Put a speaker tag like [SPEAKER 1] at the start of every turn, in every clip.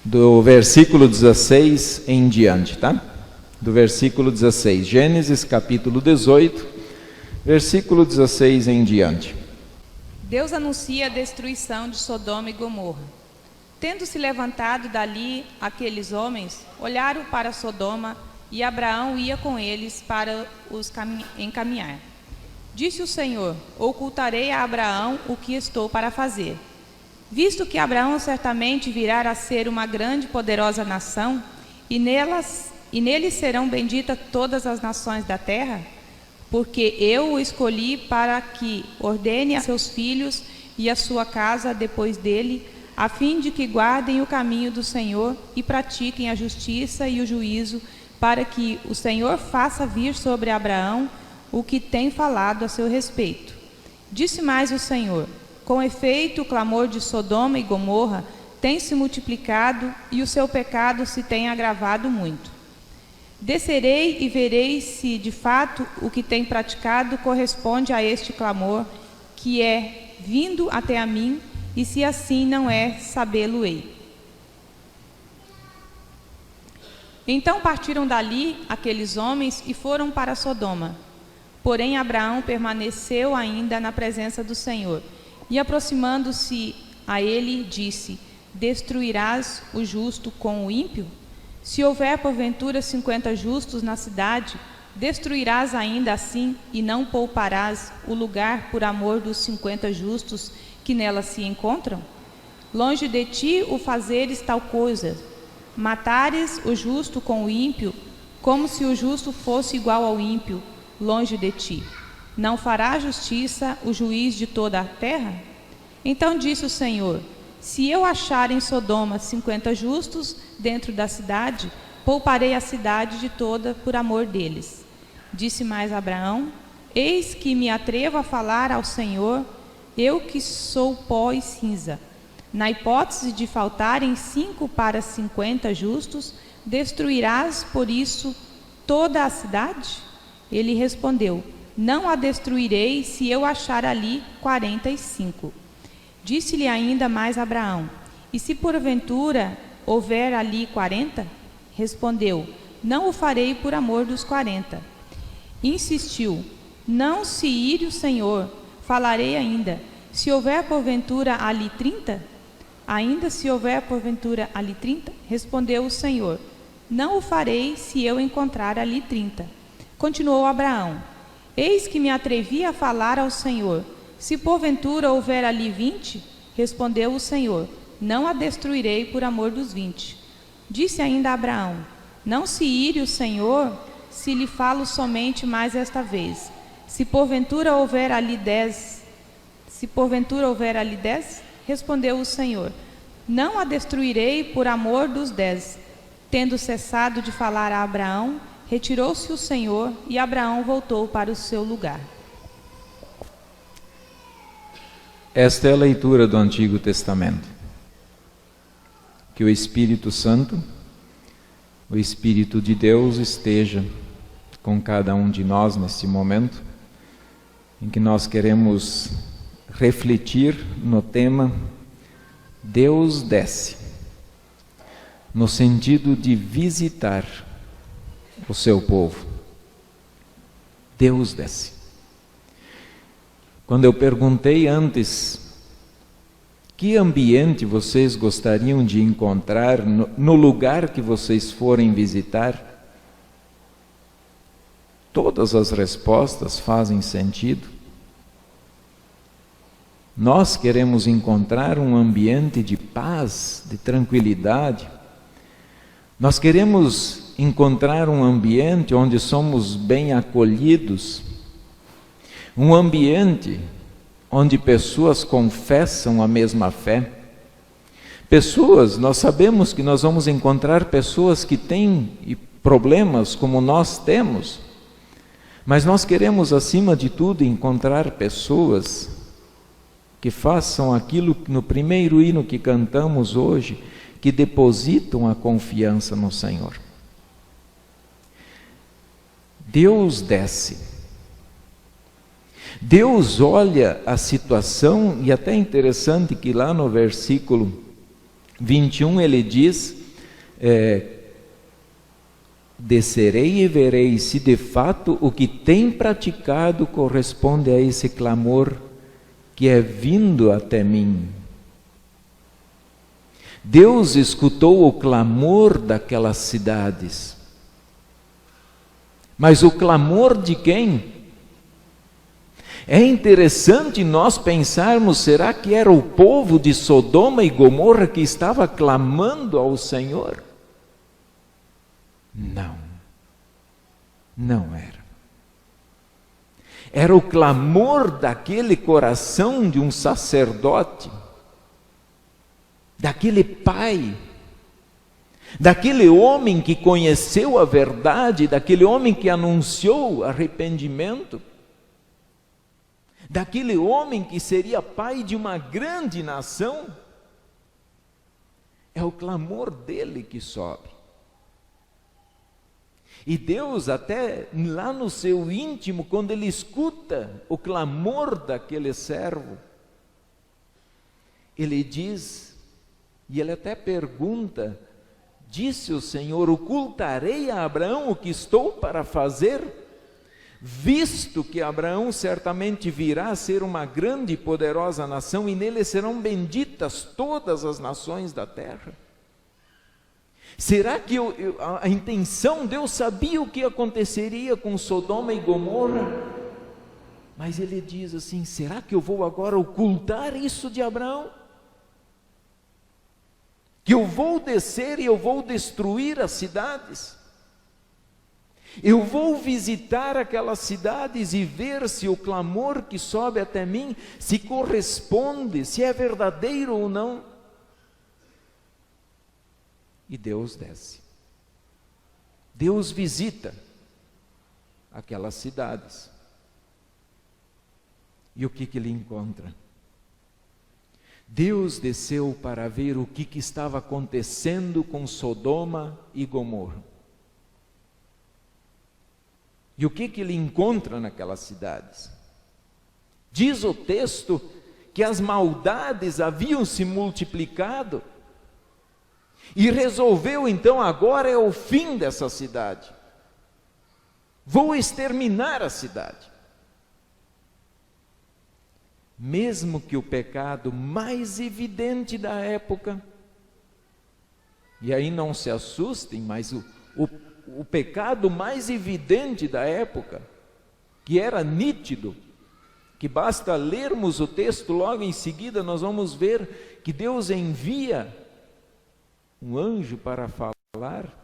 [SPEAKER 1] do versículo 16 em diante, tá? Do versículo 16, Gênesis capítulo 18, versículo 16 em diante.
[SPEAKER 2] Deus anuncia a destruição de Sodoma e Gomorra. Tendo se levantado dali aqueles homens, olharam para Sodoma, e Abraão ia com eles para os encaminhar. Disse o Senhor: ocultarei a Abraão o que estou para fazer. Visto que Abraão certamente virá a ser uma grande e poderosa nação, e nele serão benditas todas as nações da terra, porque eu o escolhi para que ordene a seus filhos e a sua casa depois dele, a fim de que guardem o caminho do Senhor e pratiquem a justiça e o juízo, para que o Senhor faça vir sobre Abraão o que tem falado a seu respeito. Disse mais o Senhor: com efeito, o clamor de Sodoma e Gomorra tem se multiplicado e o seu pecado se tem agravado muito. Descerei e verei se de fato o que tem praticado corresponde a este clamor, que é vindo até a mim, e se assim não é, sabê-lo-ei. Então partiram dali aqueles homens e foram para Sodoma. Porém Abraão permaneceu ainda na presença do Senhor, e aproximando-se a ele, disse: destruirás o justo com o ímpio? Se houver porventura 50 justos na cidade, destruirás ainda assim, e não pouparás o lugar por amor dos 50 justos que nela se encontram? Longe de ti o fazeres tal coisa, matares o justo com o ímpio, como se o justo fosse igual ao ímpio, longe de ti. Não fará justiça o juiz de toda a terra? Então disse o Senhor: se eu achar em Sodoma 50 justos dentro da cidade, pouparei a cidade de toda por amor deles. Disse mais Abraão: eis que me atrevo a falar ao Senhor, eu que sou pó e cinza. Na hipótese de faltarem 5 para 50 justos, destruirás por isso toda a cidade? Ele respondeu: não a destruirei se eu achar ali 45. Disse-lhe ainda mais Abraão: e se porventura houver ali 40? Respondeu: não o farei por amor dos 40. Insistiu: não se ire o Senhor, falarei ainda. Se houver porventura ali 30? Ainda se houver porventura ali 30? Respondeu o Senhor: não o farei se eu encontrar ali 30. Continuou Abraão: eis que me atrevi a falar ao Senhor. Se porventura houver ali 20? Respondeu o Senhor: não a destruirei por amor dos 20. Disse ainda Abraão: não se ire o Senhor, se lhe falo somente mais esta vez. Se porventura houver ali 10? Respondeu o Senhor: não a destruirei por amor dos 10. Tendo cessado de falar a Abraão, retirou-se o Senhor, e Abraão voltou para o seu lugar.
[SPEAKER 1] Esta é a leitura do Antigo Testamento. Que o Espírito Santo, o Espírito de Deus, esteja com cada um de nós neste momento, em que nós queremos refletir no tema Deus desce, no sentido de visitar o seu povo. Deus desce. Quando eu perguntei antes que ambiente vocês gostariam de encontrar no lugar que vocês forem visitar, todas as respostas fazem sentido. Nós queremos encontrar um ambiente de paz, de tranquilidade. Nós queremos encontrar um ambiente onde somos bem acolhidos, um ambiente onde pessoas confessam a mesma fé. Nós sabemos que nós vamos encontrar pessoas que têm problemas como nós temos, mas nós queremos, acima de tudo, encontrar pessoas que façam aquilo no primeiro hino que cantamos hoje, que depositam a confiança no Senhor. Deus desce. Deus olha a situação, e até é interessante que lá no versículo 21 ele diz descerei e verei se de fato o que tem praticado corresponde a esse clamor que é vindo até mim. Deus escutou o clamor daquelas cidades. Mas o clamor de quem? É interessante nós pensarmos, será que era o povo de Sodoma e Gomorra que estava clamando ao Senhor? Não, não era. Era o clamor daquele coração de um sacerdote, daquele pai, daquele homem que conheceu a verdade, daquele homem que anunciou arrependimento, daquele homem que seria pai de uma grande nação. É o clamor dele que sobe. E Deus, até lá no seu íntimo, quando ele escuta o clamor daquele servo, ele diz, e ele até pergunta, disse o Senhor: ocultarei a Abraão o que estou para fazer, visto que Abraão certamente virá a ser uma grande e poderosa nação, e nele serão benditas todas as nações da terra. Será que a intenção, Deus sabia o que aconteceria com Sodoma e Gomorra? Mas ele diz assim: será que eu vou agora ocultar isso de Abraão? Que eu vou descer e eu vou destruir as cidades? Eu vou visitar aquelas cidades e ver se o clamor que sobe até mim se corresponde, se é verdadeiro ou não. E Deus desce. Deus visita aquelas cidades. E o que ele encontra? Deus desceu para ver o que estava acontecendo com Sodoma e Gomorra. E o que ele encontra naquelas cidades? Diz o texto que as maldades haviam se multiplicado, e resolveu então, agora é o fim dessa cidade. Vou exterminar a cidade. Mesmo que o pecado mais evidente da época, e aí não se assustem, mas o pecado mais evidente da época, que era nítido, que basta lermos o texto logo em seguida, nós vamos ver que Deus envia um anjo para falar,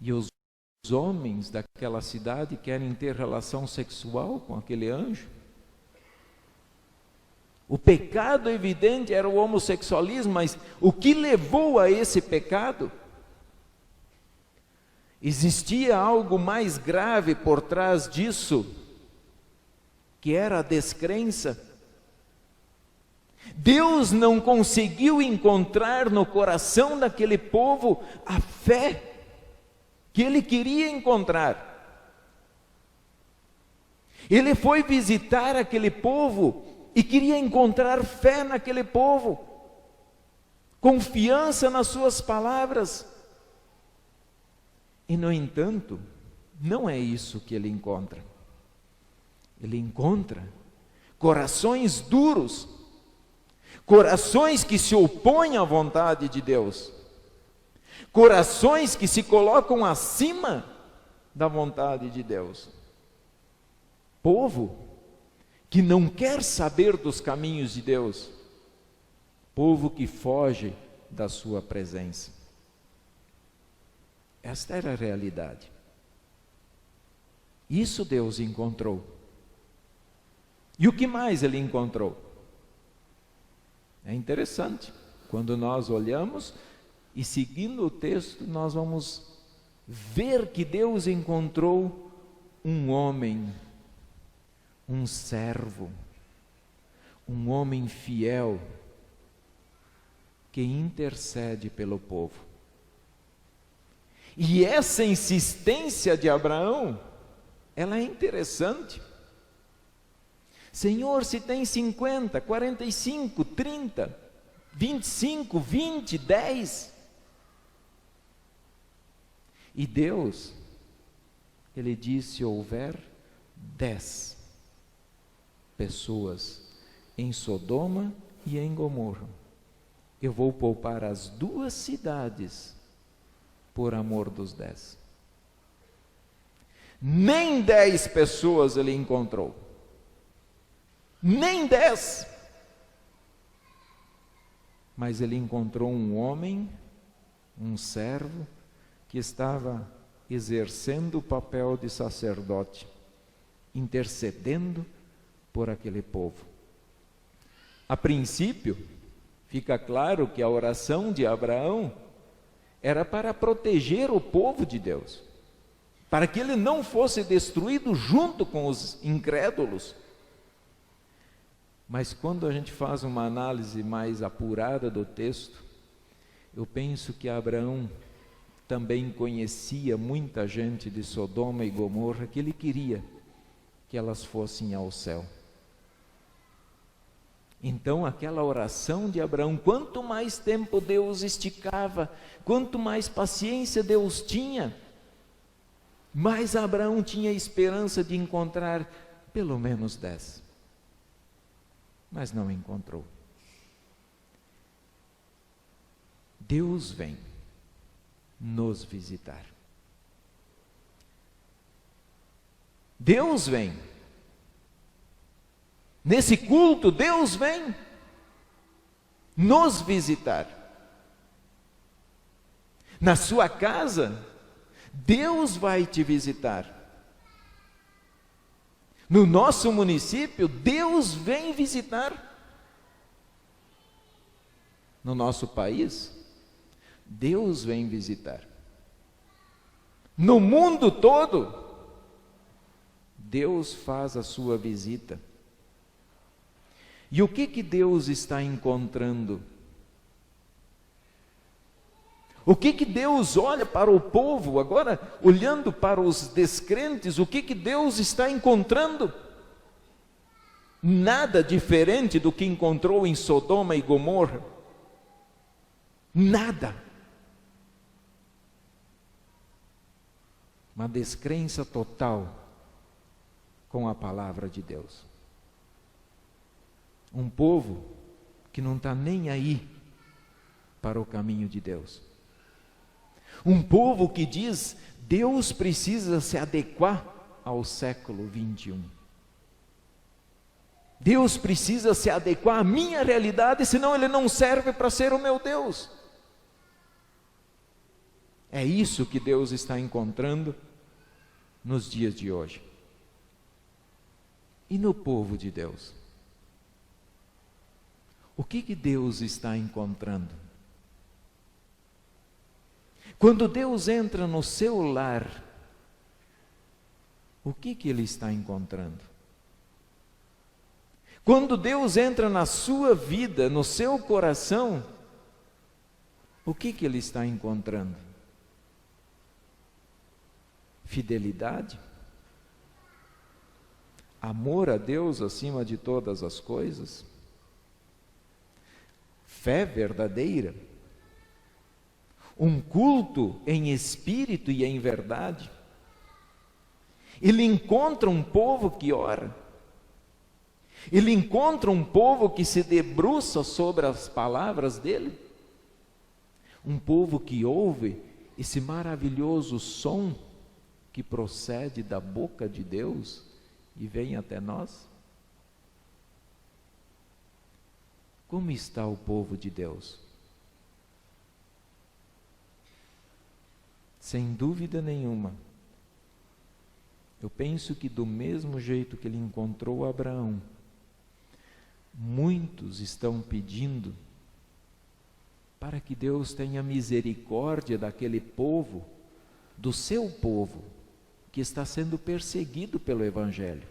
[SPEAKER 1] e os homens daquela cidade querem ter relação sexual com aquele anjo. O pecado evidente era o homossexualismo, mas o que levou a esse pecado? Existia algo mais grave por trás disso, que era a descrença. Deus não conseguiu encontrar no coração daquele povo a fé que ele queria encontrar. Ele foi visitar aquele povo e queria encontrar fé naquele povo, confiança nas suas palavras. E no entanto, não é isso que ele encontra. Ele encontra corações duros, corações que se opõem à vontade de Deus, corações que se colocam acima da vontade de Deus, povo que não quer saber dos caminhos de Deus, povo que foge da sua presença. Esta era a realidade. Isso Deus encontrou. E o que mais ele encontrou? É interessante, quando nós olhamos e seguindo o texto, nós vamos ver que Deus encontrou um homem, um servo, um homem fiel, que intercede pelo povo. E essa insistência de Abraão, ela é interessante. Senhor, se tem 50, 45, 30, 25, 20, 10, E Deus, Ele disse: se houver 10 pessoas em Sodoma e em Gomorra, eu vou poupar as 2 cidades por amor dos 10. Nem 10 pessoas ele encontrou. Nem 10. Mas ele encontrou um homem, um servo, que estava exercendo o papel de sacerdote, intercedendo por aquele povo. A princípio, fica claro que a oração de Abraão era para proteger o povo de Deus, para que ele não fosse destruído junto com os incrédulos. Mas quando a gente faz uma análise mais apurada do texto, eu penso que Abraão também conhecia muita gente de Sodoma e Gomorra, que ele queria que elas fossem ao céu. Então aquela oração de Abraão, quanto mais tempo Deus esticava, quanto mais paciência Deus tinha, mais Abraão tinha esperança de encontrar pelo menos 10. Mas não encontrou. Deus vem nos visitar. Deus vem. Nesse culto, Deus vem nos visitar. Na sua casa, Deus vai te visitar. No nosso município, Deus vem visitar. No nosso país, Deus vem visitar. No mundo todo, Deus faz a sua visita. E o que Deus está encontrando? O que Deus olha para o povo, agora olhando para os descrentes, o que Deus está encontrando? Nada diferente do que encontrou em Sodoma e Gomorra. Nada. Uma descrença total com a palavra de Deus. Um povo que não está nem aí para o caminho de Deus. Um povo que diz: Deus precisa se adequar ao século 21. Deus precisa se adequar à minha realidade, senão Ele não serve para ser o meu Deus. É isso que Deus está encontrando nos dias de hoje. E no povo de Deus? O que Deus está encontrando? Quando Deus entra no seu lar, o que Ele está encontrando? Quando Deus entra na sua vida, no seu coração, o que Ele está encontrando? Fidelidade? Amor a Deus acima de todas as coisas? Fé verdadeira? Um culto em espírito e em verdade? Ele encontra um povo que ora. Ele encontra um povo que se debruça sobre as palavras dele. Um povo que ouve esse maravilhoso som que procede da boca de Deus e vem até nós. Como está o povo de Deus? Sem dúvida nenhuma, eu penso que do mesmo jeito que ele encontrou Abraão, muitos estão pedindo para que Deus tenha misericórdia daquele povo, do seu povo, que está sendo perseguido pelo Evangelho.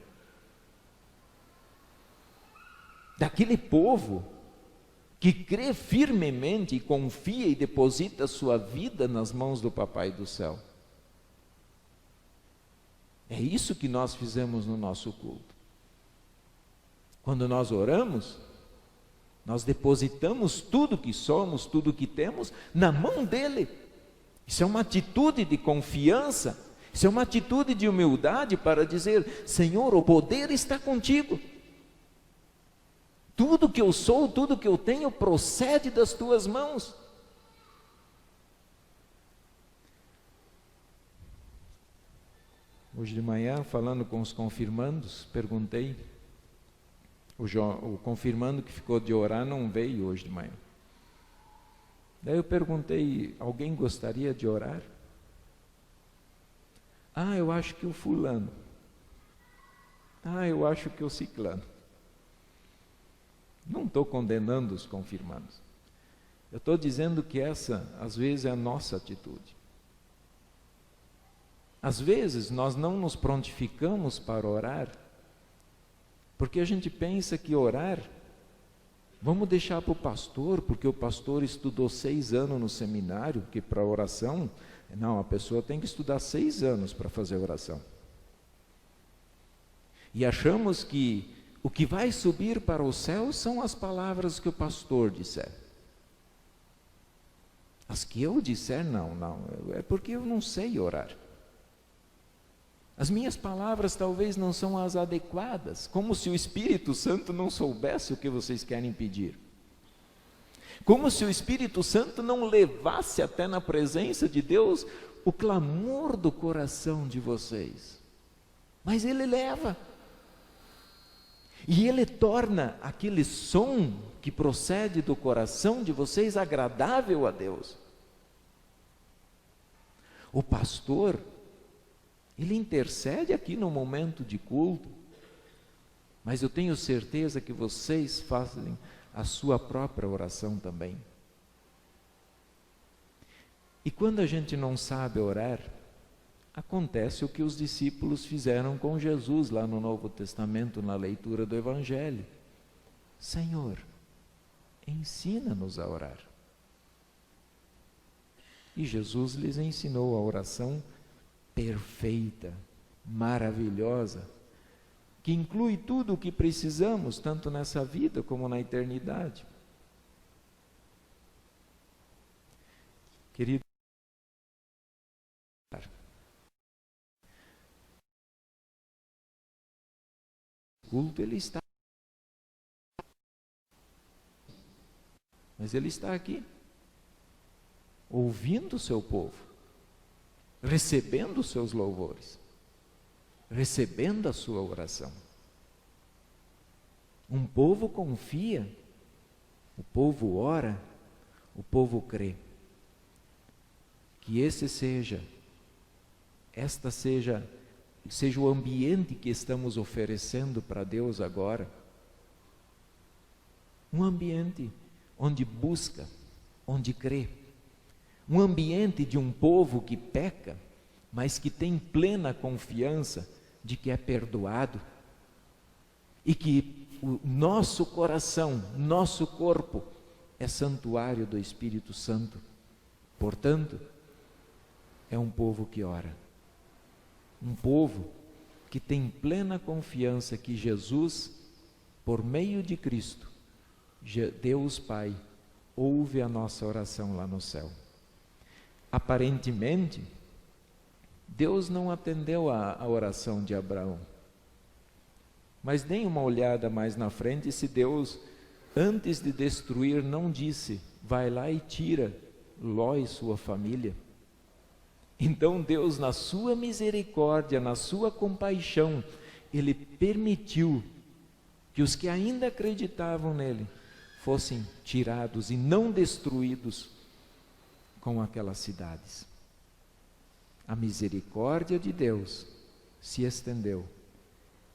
[SPEAKER 1] Daquele povo que crê firmemente e confia e deposita sua vida nas mãos do Papai do céu. É isso que nós fizemos no nosso culto. Quando nós oramos, nós depositamos tudo que somos, tudo que temos, na mão dele. Isso é uma atitude de confiança, isso é uma atitude de humildade para dizer: Senhor, o poder está contigo. Tudo que eu sou, tudo que eu tenho procede das tuas mãos. Hoje de manhã, falando com os confirmandos, perguntei, o confirmando que ficou de orar não veio hoje de manhã. Daí eu perguntei: alguém gostaria de orar? Ah, eu acho que o fulano. Ah, eu acho que o ciclano. Não estou condenando os confirmandos. Eu estou dizendo que essa, às vezes, é a nossa atitude. Às vezes, nós não nos prontificamos para orar, porque a gente pensa que orar, vamos deixar para o pastor, porque o pastor estudou 6 anos no seminário, porque para oração, não, a pessoa tem que estudar 6 anos para fazer oração. E achamos que o que vai subir para o céu são as palavras que o pastor disser. As que eu disser, não, é porque eu não sei orar. As minhas palavras talvez não são as adequadas, como se o Espírito Santo não soubesse o que vocês querem pedir. Como se o Espírito Santo não levasse até na presença de Deus o clamor do coração de vocês. Mas Ele leva. E Ele torna aquele som que procede do coração de vocês agradável a Deus. O pastor, ele intercede aqui no momento de culto, mas eu tenho certeza que vocês fazem a sua própria oração também. E quando a gente não sabe orar, acontece o que os discípulos fizeram com Jesus lá no Novo Testamento, na leitura do Evangelho. Senhor, ensina-nos a orar. E Jesus lhes ensinou a oração perfeita, maravilhosa, que inclui tudo o que precisamos, tanto nessa vida como na eternidade. Querido, o culto ele está, mas ele está aqui, ouvindo o seu povo, recebendo os seus louvores, recebendo a sua oração. Um povo confia, o povo ora, o povo crê. Que seja o ambiente que estamos oferecendo para Deus agora. Um ambiente onde busca, onde crê. Um ambiente de um povo que peca, mas que tem plena confiança de que é perdoado. E que o nosso coração, nosso corpo é santuário do Espírito Santo. Portanto, é um povo que ora. Um povo que tem plena confiança que Jesus, por meio de Cristo, Deus Pai, ouve a nossa oração lá no céu. Aparentemente, Deus não atendeu a oração de Abraão. Mas nem uma olhada mais na frente, se Deus, antes de destruir, não disse: vai lá e tira Ló e sua família. Então Deus, na sua misericórdia, na sua compaixão, Ele permitiu que os que ainda acreditavam nele fossem tirados e não destruídos com aquelas cidades. A misericórdia de Deus se estendeu.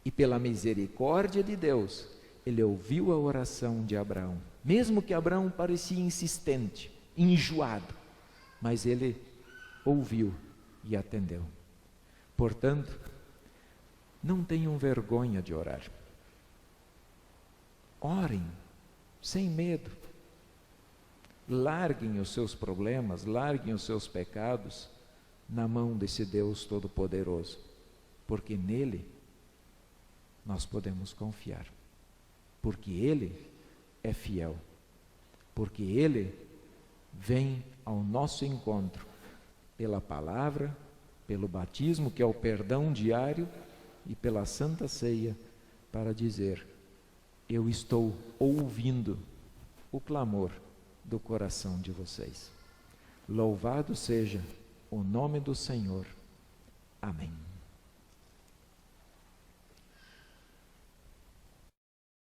[SPEAKER 1] E pela misericórdia de Deus, Ele ouviu a oração de Abraão. Mesmo que Abraão parecia insistente, enjoado, mas Ele ouviu e atendeu. Portanto, não tenham vergonha de orar. Orem, sem medo. Larguem os seus problemas, larguem os seus pecados na mão desse Deus Todo-Poderoso, porque nele nós podemos confiar, porque Ele é fiel, porque Ele vem ao nosso encontro pela palavra, pelo batismo, que é o perdão diário, e pela Santa Ceia, para dizer: eu estou ouvindo o clamor do coração de vocês. Louvado seja o nome do Senhor. Amém.